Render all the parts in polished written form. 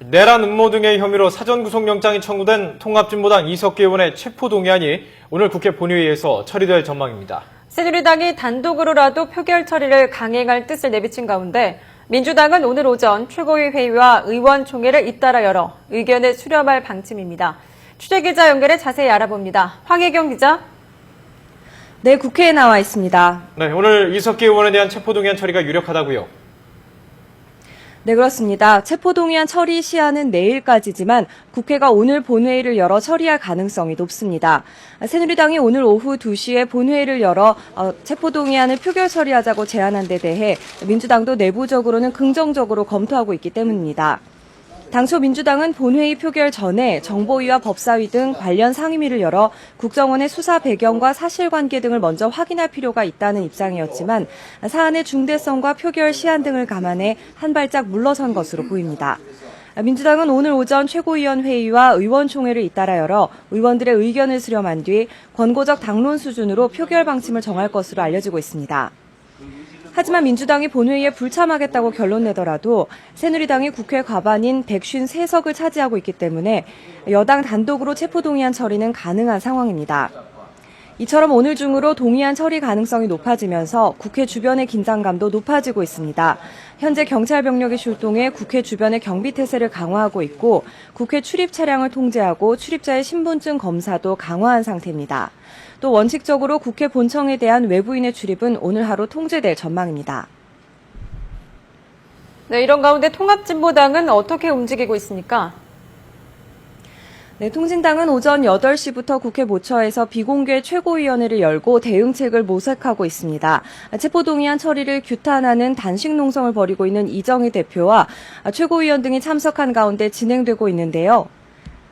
내란 음모 등의 혐의로 사전 구속영장이 청구된 통합진보당 이석기 의원의 체포동의안이 오늘 국회 본회의에서 처리될 전망입니다. 새누리당이 단독으로라도 표결 처리를 강행할 뜻을 내비친 가운데 민주당은 오늘 오전 최고위 회의와 의원총회를 잇따라 열어 의견을 수렴할 방침입니다. 취재기자 연결해 자세히 알아봅니다. 황혜경 기자. 네, 국회에 나와 있습니다. 네, 오늘 이석기 의원에 대한 체포동의안 처리가 유력하다고요? 네, 그렇습니다. 체포동의안 처리 시한은 내일까지지만 국회가 오늘 본회의를 열어 처리할 가능성이 높습니다. 새누리당이 오늘 오후 2시에 본회의를 열어 체포동의안을 표결 처리하자고 제안한 데 대해 민주당도 내부적으로는 긍정적으로 검토하고 있기 때문입니다. 당초 민주당은 본회의 표결 전에 정보위와 법사위 등 관련 상임위를 열어 국정원의 수사 배경과 사실관계 등을 먼저 확인할 필요가 있다는 입장이었지만 사안의 중대성과 표결 시한 등을 감안해 한 발짝 물러선 것으로 보입니다. 민주당은 오늘 오전 최고위원 회의와 의원총회를 잇따라 열어 의원들의 의견을 수렴한 뒤 권고적 당론 수준으로 표결 방침을 정할 것으로 알려지고 있습니다. 하지만 민주당이 본회의에 불참하겠다고 결론 내더라도 새누리당이 국회 과반인 153석을 차지하고 있기 때문에 여당 단독으로 체포동의안 처리는 가능한 상황입니다. 이처럼 오늘 중으로 동의안 처리 가능성이 높아지면서 국회 주변의 긴장감도 높아지고 있습니다. 현재 경찰 병력이 출동해 국회 주변의 경비태세를 강화하고 있고 국회 출입 차량을 통제하고 출입자의 신분증 검사도 강화한 상태입니다. 또 원칙적으로 국회 본청에 대한 외부인의 출입은 오늘 하루 통제될 전망입니다. 네, 이런 가운데 통합진보당은 어떻게 움직이고 있습니까? 네, 통진당은 오전 8시부터 국회 모처에서 비공개 최고위원회를 열고 대응책을 모색하고 있습니다. 체포동의안 처리를 규탄하는 단식 농성을 벌이고 있는 이정희 대표와 최고위원 등이 참석한 가운데 진행되고 있는데요.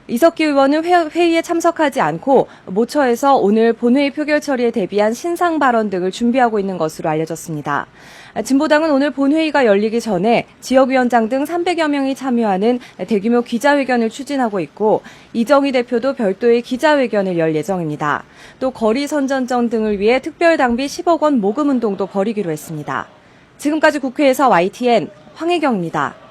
이석기 의원은 회의에 참석하지 않고 모처에서 오늘 본회의 표결 처리에 대비한 신상 발언 등을 준비하고 있는 것으로 알려졌습니다. 진보당은 오늘 본회의가 열리기 전에 지역위원장 등 300여 명이 참여하는 대규모 기자회견을 추진하고 있고 이정희 대표도 별도의 기자회견을 열 예정입니다. 또 거리 선전전 등을 위해 특별당비 10억 원 모금 운동도 벌이기로 했습니다. 지금까지 국회에서 YTN 황혜경입니다.